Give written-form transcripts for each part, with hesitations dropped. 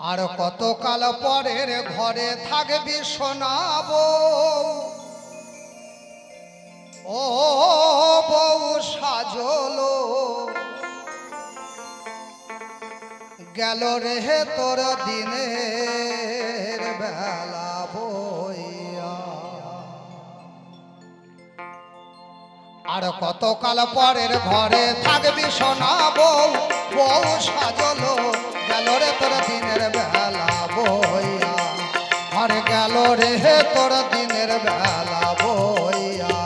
আর কতকাল পরের ঘরে থাকবি শোনাবো ও বউ সাজলো গেল রে তোর দিনের বেলা বইয়া। আর কতকাল পরের ঘরে থাকবি শোনাবো বউ সাজলো গেল রে তোর দিনের বেলা বইয়া। আর গেল রে তোর দিনের বেলা বইয়া।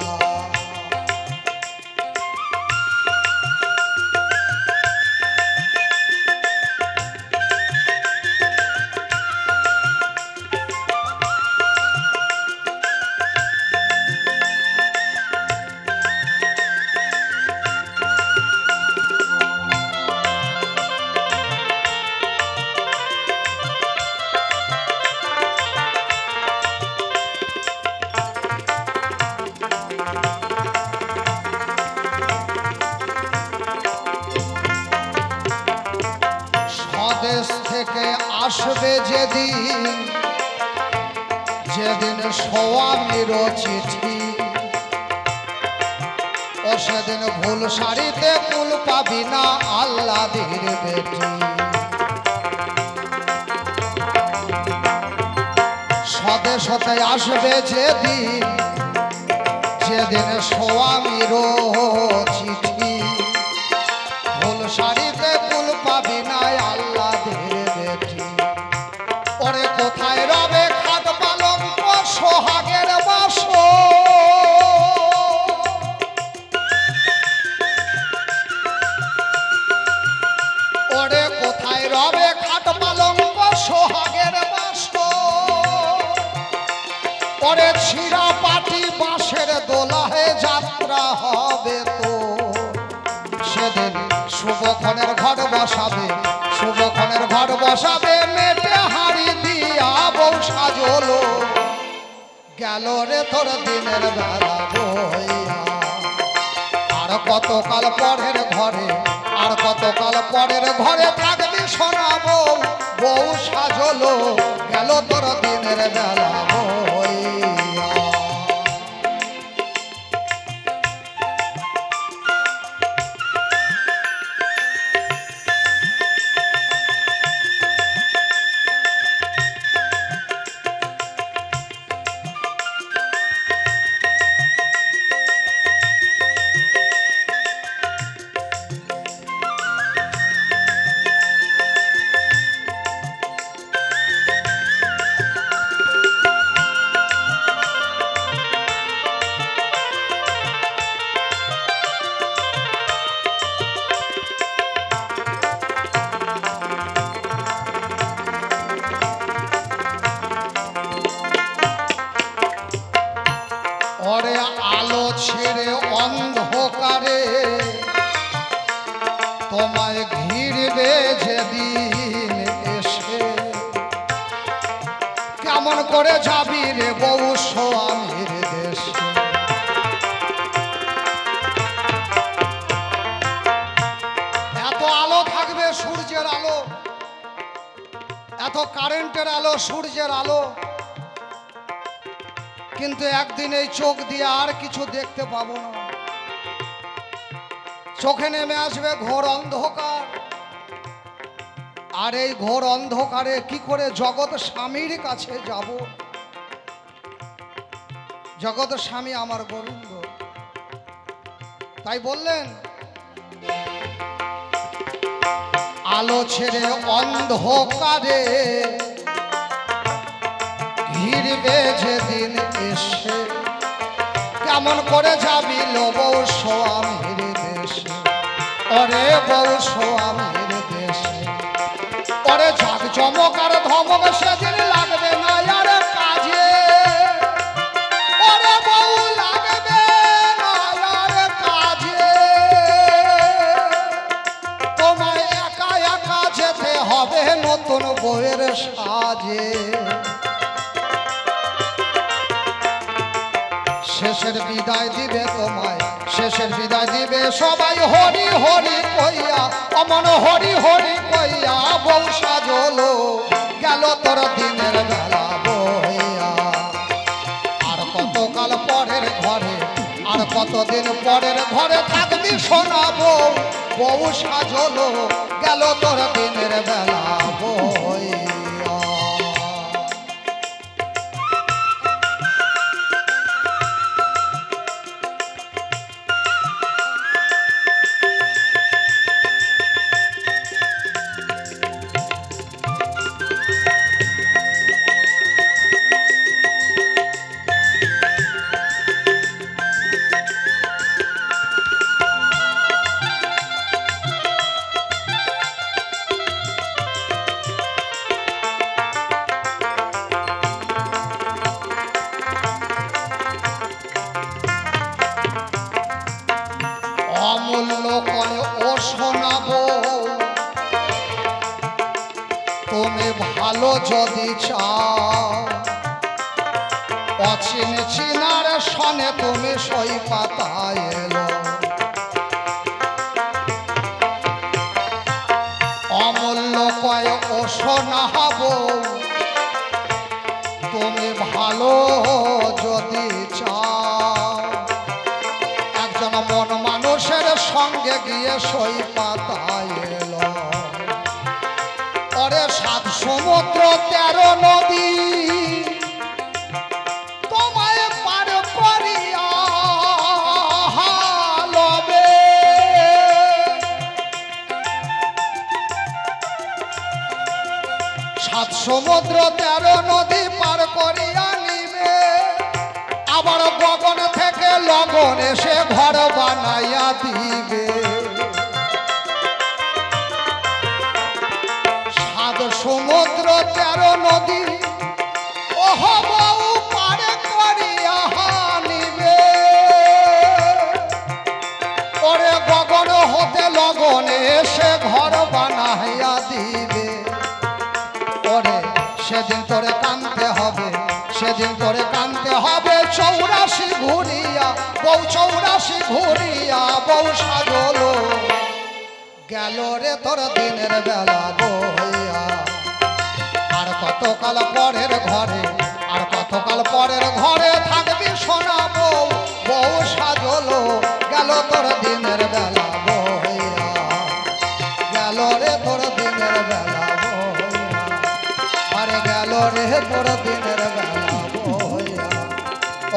স্বদেশ থেকে আসবে যেদিন যেদিন স্বামীর চিঠি ও সেদিন ভুল শাড়িতে কুল পাবি না আল্লাদির বেটি। স্বদেশ হতে আসবে যেদিন যেদিন স্বামীর চিঠি ভুল শাড়িতে কুল পাবি না আল্লাদের বেটি। ওরে কোথায় রবে খাট পালঙ্ক সোহাগের বাস ওরে কোথায় রবে খাট পালঙ্ক সোহাগের বাস ওরে ছিড়া পাটি বাঁশের দোলাহে যাত্রা হবে তো সেদিন শুভক্ষণের ঘর বসাবে শুভক্ষণের ঘর বসাবে মেটে হাড়ি দিয়া বউ সাজলো গেল রে তোর দিনের বেলা বইয়া। আর কতকাল পরের ঘরে আর কতকাল পরের ঘরে থাকবি শোনাবো বউ সাজলো গেল তোর দিনের বেলা বইয়া। ওরে আলো ছেড়ে অন্ধকারে তোমায় ঘিরবে যেদিন এসে কেমন করে যাবি রে বউ স্বামীর দেশে। এত আলো থাকবে সূর্যের আলো এত কারেন্টের আলো সূর্যের আলো কিন্তু একদিন এই চোখ দিয়ে আর কিছু দেখতে পাবো না। চোখে নেমে আসবে ঘোর অন্ধকার আর এই ঘোর অন্ধকারে কি করে জগৎ স্বামীর কাছে যাব। জগৎ স্বামী আমার গোবিন্দ তাই বললেন আলো ছেড়ে অন্ধকারে ঘিরবে যেদিন এসে কেমন করে যাবি লো বউ স্বামীর দেশে। ওরে বউ স্বামীর দেশে ওরে ঝাঁক চমক আর ধমক সেদিন লাগবে না আর কাজে। ওরে বউ লাগবে না আর কাজে তোমায় একা একা যেতে হবে নতুন বউয়ের সাজে। শেষের বিদায় দিবে তোমায় শেষের বিদায় দিবে সবাই হরি হরি কইয়া অমন হরি হরি কইয়া বউ সাজলো গেল তোর দিনের বেলা বইয়া। আর কতকাল পরের ঘরে, আর কতদিন পরের ঘরে থাকবি সোনা বউ, বউ সাজলো গেল তোর দিনের বেলা বইয়া। অমূল্য কয় ও শোনাবো, তুমি ভালো যদি চাও, অচিন চিনার সনে তুমি সই পাতায় এলো। অমূল্য কয় ও শোনাবো, তুমি ভালো যদি চাও, একজন মন মানুষের সঙ্গে গিয়ে সই পাতায় এলো। ওরে 7 সমুদ্র 13 নদী তোমায় পার করিয়া লবে, 7 সমুদ্র 13 নদী পার করিয়া নিবে। আবার গগন থেকে লগন এসে ঘর বানাইয়া দিবে। 7 সমুদ্র 13 নদী ওহ বউ পার করিয়া নিবে। ওরে গগন হতে লগন এসে ঘর বানাইয়া দিবে। ওরে সেদিন তোরে কানতে হবে, সেদিন তোরে কানতে হবে 84 ঘুরিয়া বউ, 84 ঘুরিয়া বউ সাজলো গেল রে তোর দিনের বেলা বইয়া। আর কতকাল পরের ঘরে, আর কতকাল পরের ঘরে থাকবি সোনা বউ, বউ সাজলো গেল তোর দিনের বেলা বইয়া। গেল রে তোর দিনের বেলা বইয়া, আরে গেল রে তোর দিনের বেলা বইয়া।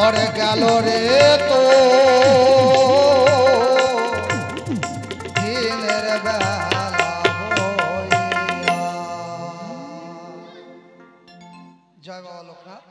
ওরে গেল রে তো দিনের বেলা বইয়া। জয় বাবা লোকনাথ।